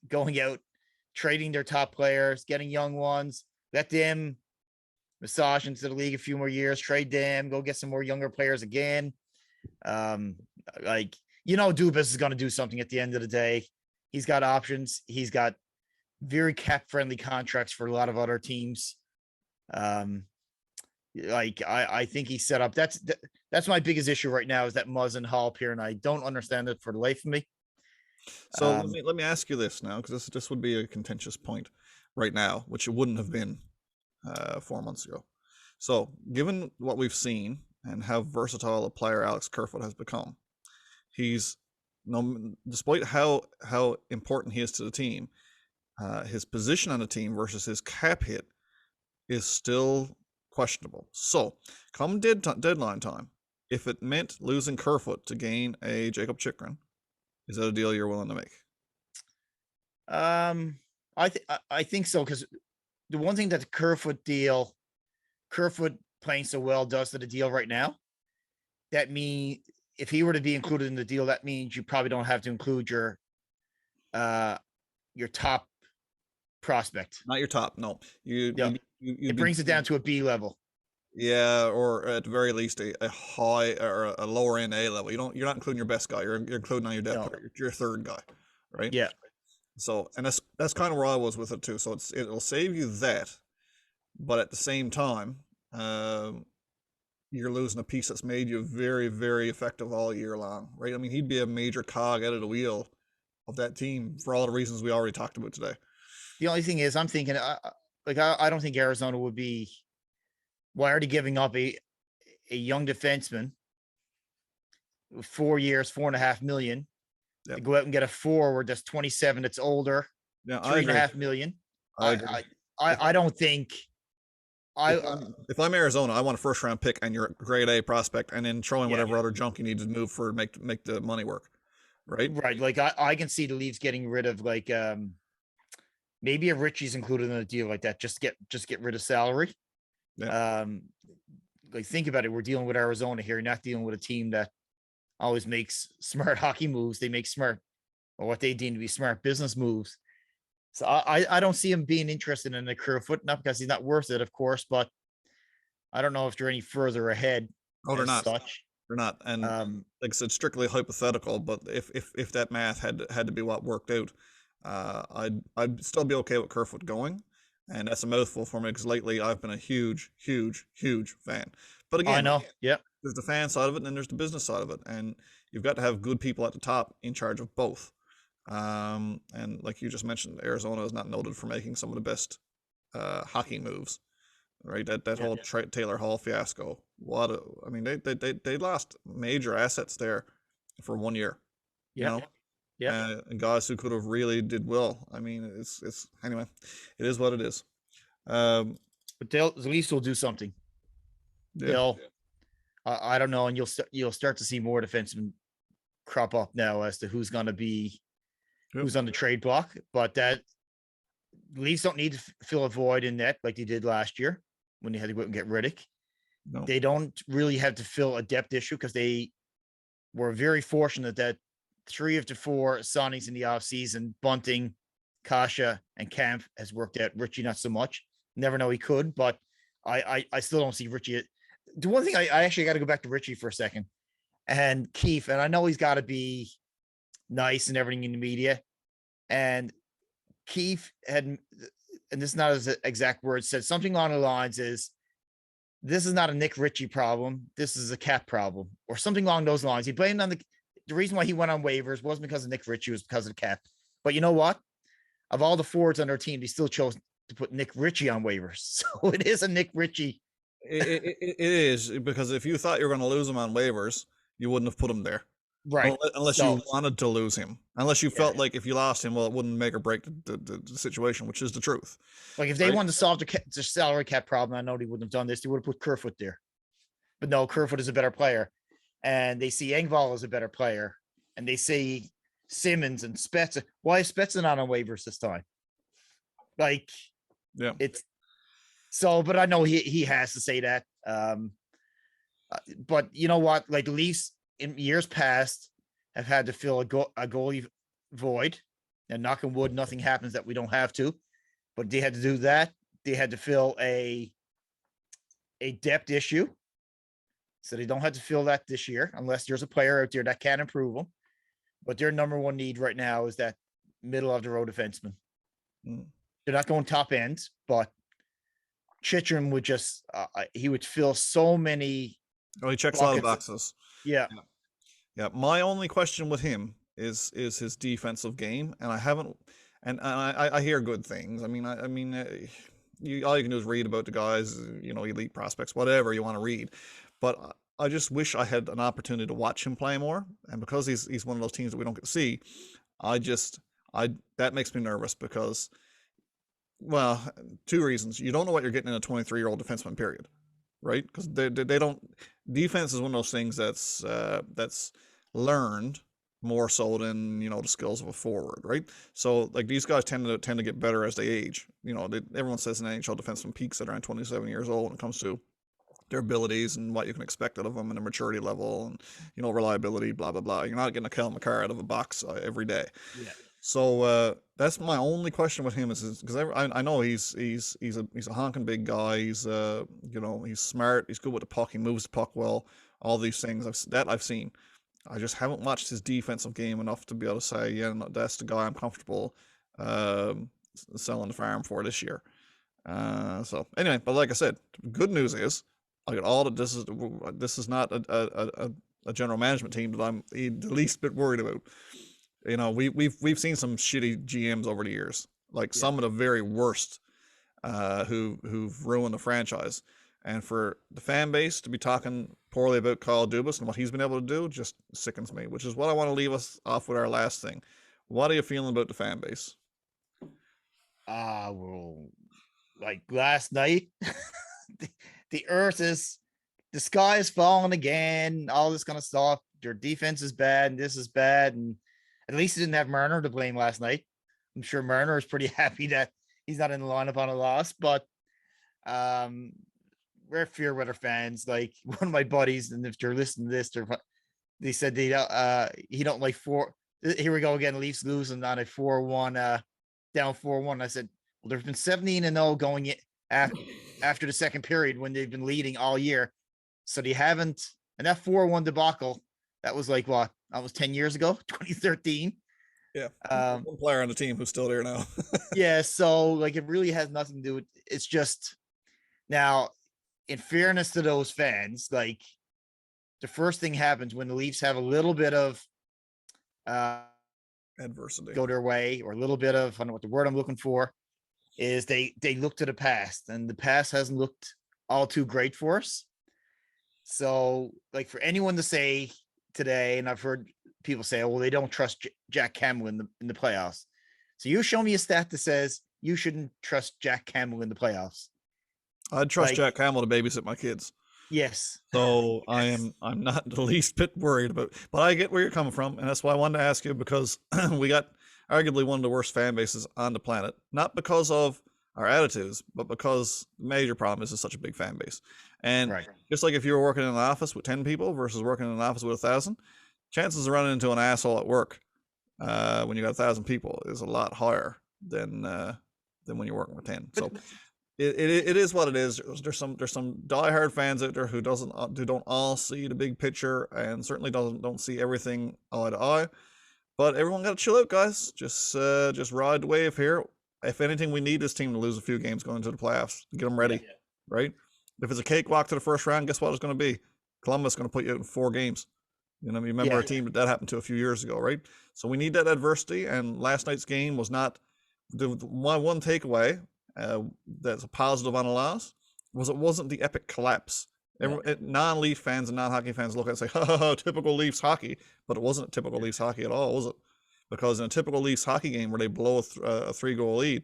going out, trading their top players, getting young ones, let them massage into the league a few more years, trade them, go get some more younger players again. Dubas is going to do something at the end of the day. He's got options. He's got very cap friendly contracts for a lot of other teams. I think he's set up. That's my biggest issue right now, is that Muzz and Hall here, and I don't understand it for the life of me. So let me ask you this now, because this would be a contentious point right now, which it wouldn't have been 4 months ago. So, given what we've seen and how versatile a player Alex Kerfoot has become, he's no, despite how important he is to the team, his position on the team versus his cap hit is still questionable. So, come deadline time, if it meant losing Kerfoot to gain a Jacob Chikrin, is that a deal you're willing to make? I think so, because the one thing that the Kerfoot playing so well does to the deal right now, that means if he were to be included in the deal, that means you probably don't have to include your top prospect. Not your top, no. It brings it down to a B level. Yeah, or at the very least a high or a lower end A level. You're not including your best guy. You're including on your depth player, your third guy, right? Yeah. So, and that's kind of where I was with it too. So it'll save you that, but at the same time, you're losing a piece that's made you very, very effective all year long, right? I mean, he'd be a major cog out of the wheel of that team for all the reasons we already talked about today. The only thing is, I'm thinking, I don't think Arizona would be already giving up a young defenseman, 4 years, $4.5 million, to go out and get a forward that's 27, that's older, $3.5 million. I don't think. If I'm Arizona, I want a first round pick and you're a grade A prospect, and then throw in whatever other junk you need to move for make the money work, right? Right. Like I can see the Leafs getting rid of maybe if Richie's included in a deal like that, just get rid of salary. Yeah. Like, think about it. We're dealing with Arizona here, not dealing with a team that always makes smart hockey moves. They make smart, or what they deem to be smart business moves. So I don't see him being interested in the Kerfoot, not because he's not worth it, of course, but I don't know if they're any further ahead. Oh, they're not. Such. They're not. And like I said, strictly hypothetical, but if that math had to be what worked out, I'd still be okay with Kerfoot going. And that's a mouthful for me, because lately I've been a huge, huge, huge fan. But again, I know. Yeah. There's the fan side of it, and then there's the business side of it. And you've got to have good people at the top in charge of both. And like you just mentioned, Arizona is not noted for making some of the best hockey moves, right? That whole Taylor Hall fiasco. I mean, they lost major assets there for 1 year. Yeah. And guys who could have really did well. I mean, it's anyway, it is what it is. But at least will do something. Yeah. I don't know, and you'll start to see more defensemen crop up now as to who's going to be who's on the trade block. But that Leafs don't need to fill a void in net like they did last year when they had to go out and get Riddick. No. They don't really have to fill a depth issue, because they were very fortunate that 3 of the 4 signings in the offseason, Bunting, Kasha, and Camp, has worked out. Richie, not so much. Never know, he could, but I still don't see Richie. The one thing I actually got to go back to Richie for a second, and Keefe, and I know he's got to be nice and everything in the media. And Keefe had, and this is not his exact words, said something along the lines is, this is not a Nick Ritchie problem. This is a cap problem, or something along those lines. He blamed on the reason why he went on waivers wasn't because of Nick Ritchie, it was because of the cap. But you know what? Of all the forwards on their team, they still chose to put Nick Ritchie on waivers. So it is a Nick Ritchie. It is, because if you thought you were going to lose him on waivers, you wouldn't have put him there. Right. Unless you wanted to lose him. Unless you felt like if you lost him, well, it wouldn't make or break the situation, which is the truth. Like, if they wanted to solve the salary cap problem, I know they wouldn't have done this. They would have put Kerfoot there. But no, Kerfoot is a better player. And they see Engvall as a better player. And they see Simmons and Spezza. Why is Spezza not on waivers this time? Like, yeah, it's so, but I know he has to say that. But you know what? Like, the Leafs in years past have had to fill a goalie void, and knock on wood, nothing happens that we don't have to, but they had to do that. They had to fill a depth issue. So they don't have to fill that this year, unless there's a player out there that can improve them. But their number one need right now is that middle of the road defenseman. They're not going top end, but Chychrun would just, he would fill so many. Oh, he checks a lot of boxes. Yeah. My only question with him is his defensive game, and I haven't, and I hear good things. I mean, all you can do is read about the guys, elite prospects, whatever you want to read. But I just wish I had an opportunity to watch him play more. And because he's one of those teams that we don't get to see, that makes me nervous because, well, two reasons. You don't know what you're getting in a 23-year-old defenseman, period, right? Because they don't. Defense is one of those things that's learned more so than the skills of a forward, right? So like these guys tend to get better as they age. Everyone says an NHL defenseman peaks at around 27 years old when it comes to their abilities and what you can expect out of them and their maturity level and reliability, blah blah blah. You're not getting a Kel McCarr out of a box every day. Yeah. So that's my only question with him is because I know he's a honking big guy. He's he's smart. He's good with the puck. He moves the puck well. All these things I've seen. I just haven't watched his defensive game enough to be able to say, yeah, no, that's the guy I'm comfortable selling the farm for this year. So anyway, but like I said, good news is I got all that. This is not a general management team that I'm the least bit worried about. We've seen some shitty GMs over the years, like some of the very worst, who've ruined the franchise. And for the fan base to be talking poorly about Kyle Dubas and what he's been able to do just sickens me, which is what I want to leave us off with our last thing. What are you feeling about the fan base? Well, like last night, the sky is falling again, all this kind of stuff. Your defense is bad, and this is bad. And at least he didn't have Marner to blame last night. I'm sure Marner is pretty happy that he's not in the lineup on a loss, but we're fear weather fans. Like one of my buddies, and if you're listening to this, they said he don't like four. Here we go again. Leafs losing on a 4-1, down 4-1. I said, well, there's been 17-0 going in after the second period when they've been leading all year. So they haven't, and that 4-1 debacle, that was like what? That was 10 years ago, 2013. Yeah. One player on the team who's still there now. Yeah. So like it really has nothing to do with it's just now. In fairness to those fans, like the first thing happens when the Leafs have a little bit of adversity go their way, or a little bit of, I don't know what the word I'm looking for is, they look to the past, and the past hasn't looked all too great for us. So like for anyone to say today, and I've heard people say, oh, well, they don't trust Jack Campbell in the playoffs. So you show me a stat that says you shouldn't trust Jack Campbell in the playoffs. I'd trust Jack Campbell to babysit my kids. Yes. So I'm not the least bit worried about, but I get where you're coming from, and that's why I wanted to ask you, because we got arguably one of the worst fan bases on the planet, not because of our attitudes, but because the major problem is it's such a big fan base. And just like if you were working in an office with 10 people versus working in an office with 1,000, chances of running into an asshole at work when you got 1,000 people is a lot higher than when you're working with 10. So it is what it is. There's some diehard fans out there who don't all see the big picture, and certainly don't see everything eye to eye. But everyone got to chill out, guys. Just ride the wave here. If anything, we need this team to lose a few games going into the playoffs to get them ready, right? If it's a cakewalk to the first round, guess what it's going to be? Columbus is going to put you out in 4 games. You remember a team that happened to a few years ago, right? So we need that adversity, and last night's game was not my one takeaway. That's a positive on a loss was it wasn't the epic collapse. Non-Leaf fans and non-hockey fans look at it and say, "Ha, typical Leafs hockey," but it wasn't typical Leafs hockey at all, was it? Because in a typical Leafs hockey game where they blow a 3-goal lead,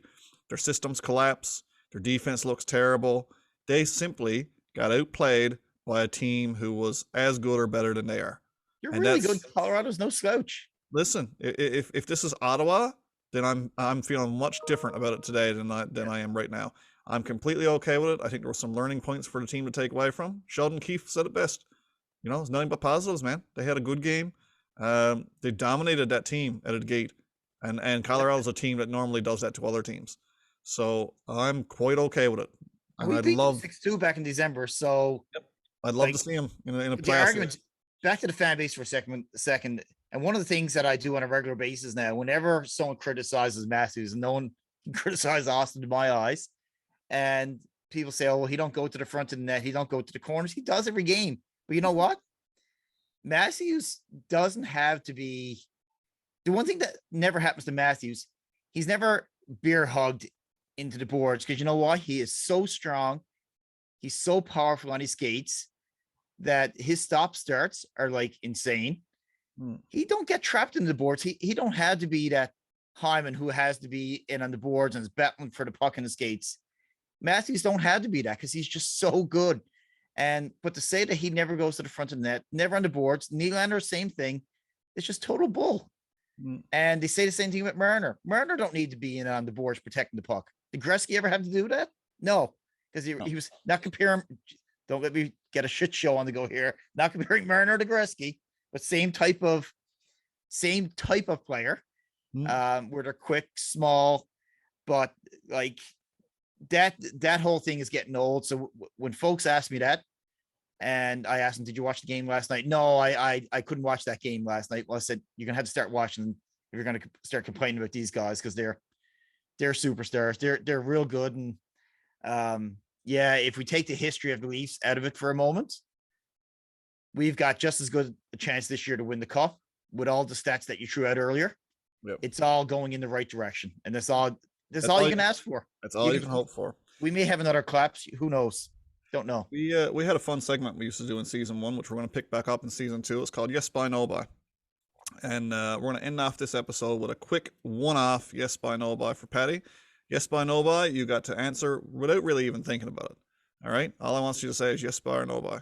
their systems collapse, their defense looks terrible. They simply got outplayed by a team who was as good or better than they are. You're really good. Colorado's no slouch. Listen, if this is Ottawa, then I'm feeling much different about it today than I am right now. I'm completely okay with it. I think there were some learning points for the team to take away from. Sheldon Keefe said it best. It's nothing but positives, man. They had a good game. They dominated that team at the gate, and Colorado's a team that normally does that to other teams. So I'm quite okay with it. And we beat 6-2 back in December. So I'd love to see them in a playoff. Back to the fan base for a second. And one of the things that I do on a regular basis now, whenever someone criticizes Matthews, and no one can criticize Austin in my eyes, and people say, oh, well, he don't go to the front of the net, he don't go to the corners. He does every game. But you know what? Matthews doesn't have to be the one thing that never happens to Matthews. He's never beer hugged into the boards, because you know why? He is so strong. He's so powerful on his skates that his stop starts are like insane. He don't get trapped in the boards. He don't have to be that Hyman who has to be in on the boards and is battling for the puck in the skates. Matthews don't have to be that because he's just so good. And but to say that he never goes to the front of the net, never on the boards, Nylander, same thing. It's just total bull. And they say the same thing with Marner. Marner don't need to be in on the boards protecting the puck. Did Gretzky ever have to do that? No, because he was not comparing. Don't let me get a shit show on the go here. Not comparing Marner to Gretzky, but same type of player. Where they're quick, small, but like that whole thing is getting old. So when folks ask me that, and I asked them, "Did you watch the game last night?" No, I couldn't watch that game last night. Well, I said you're gonna have to start watching if you're gonna start complaining about these guys because they're superstars. They're real good. And yeah, if we take the history of the Leafs out of it for a moment, we've got just as good a chance this year to win the cup with all the stats that you threw out earlier. Yep. It's all going in the right direction, and that's all you can ask for. That's all you can hope for. We may have another collapse. Who knows? Don't know. We had a fun segment we used to do in season 1, which we're going to pick back up in season 2. It's called Yes by No by, and we're going to end off this episode with a quick one-off Yes by No by for Patty. Yes by No by, you got to answer without really even thinking about it. All right, all I want you to say is yes by or no by.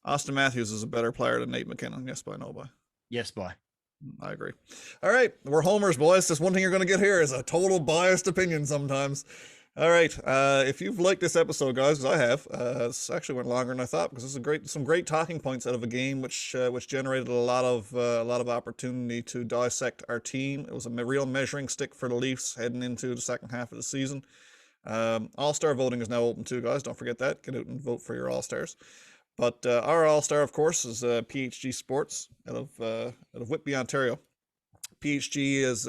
Austin Matthews is a better player than Nate McKinnon. Yes by no by. Yes by. I agree. All right, we're homers, boys. That's one thing you're going to get here is a total biased opinion sometimes. All right, if you've liked this episode, guys, as I have, it's actually went longer than I thought because this is some great talking points out of a game which generated a lot of opportunity to dissect our team. It was a real measuring stick for the Leafs heading into the second half of the season. All-star voting is now open too, guys. Don't forget that. Get out and vote for your all-stars. But our all-star, of course, is PHG Sports out of Whitby, Ontario. PHG is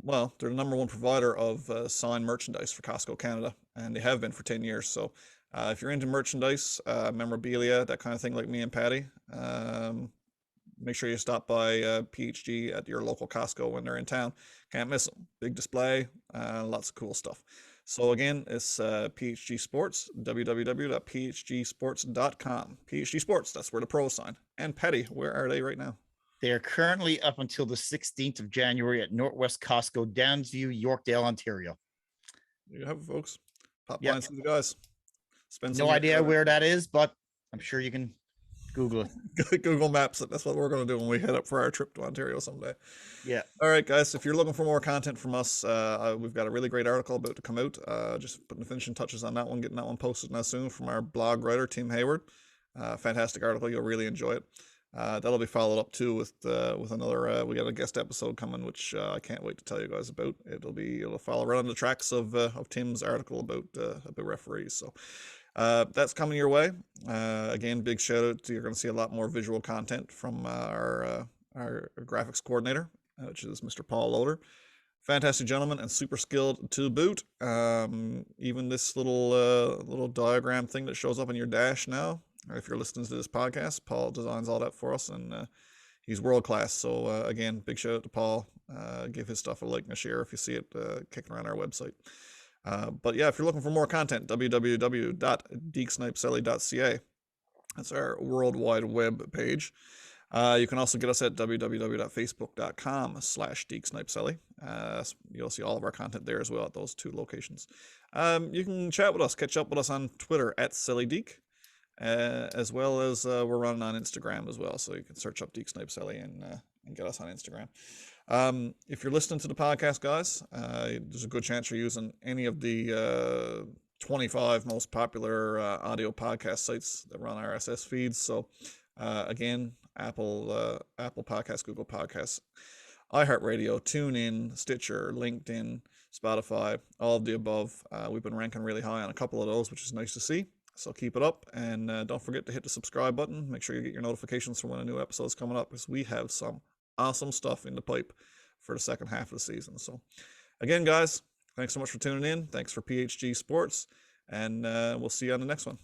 well, they're the number one provider of signed merchandise for Costco Canada, and they have been for 10 years. So if you're into merchandise, memorabilia, that kind of thing like me and Patty, make sure you stop by PHG at your local Costco when they're in town. Can't miss them. Big display, lots of cool stuff. So again, it's PHG Sports, www.phgsports.com. PHG Sports, that's where the pros sign. And Patty, where are they right now? They are currently up until the 16th of January at Northwest Costco, Downsview, Yorkdale, Ontario. There you have it, folks. Pop by and see the guys. No idea where that is, but I'm sure you can Google it. Google Maps it. That's what we're going to do when we head up for our trip to Ontario someday. Yeah. All right, guys. If you're looking for more content from us, we've got a really great article about to come out. Just putting the finishing touches on that one, getting that one posted now soon from our blog writer, Tim Hayward. Fantastic article. You'll really enjoy it. That'll be followed up too with another. We got a guest episode coming, which I can't wait to tell you guys about. It'll follow right on the tracks of Tim's article about referees. So that's coming your way. Again, big shout out to, you're going to see a lot more visual content from our graphics coordinator, which is Mr. Paul Loader. Fantastic gentleman and super skilled to boot. Even this little diagram thing that shows up in your dash now. If you're listening to this podcast, Paul designs all that for us, and he's world class. So again, big shout out to Paul. Give his stuff a like and a share if you see it kicking around our website. But yeah, if you're looking for more content, www.deaksnipeselly.ca. That's our worldwide web page. You can also get us at www.facebook.com/deaksnipeselly. You'll see all of our content there as well at those two locations. You can chat with us, catch up with us on Twitter at SillyDeke. As well as we're running on Instagram as well, so you can search up Deke Snipe Selly and get us on Instagram. If you're listening to the podcast, guys, there's a good chance you're using any of the 25 most popular audio podcast sites that run RSS feeds. So again, Apple Podcasts, Google Podcasts, iHeartRadio, TuneIn, Stitcher, LinkedIn, Spotify, all of the above. We've been ranking really high on a couple of those, which is nice to see. So keep it up, and don't forget to hit the subscribe button. Make sure you get your notifications for when a new episode is coming up, because we have some awesome stuff in the pipe for the second half of the season. So again, guys, thanks so much for tuning in. Thanks for PHG Sports, and we'll see you on the next one.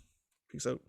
Peace out.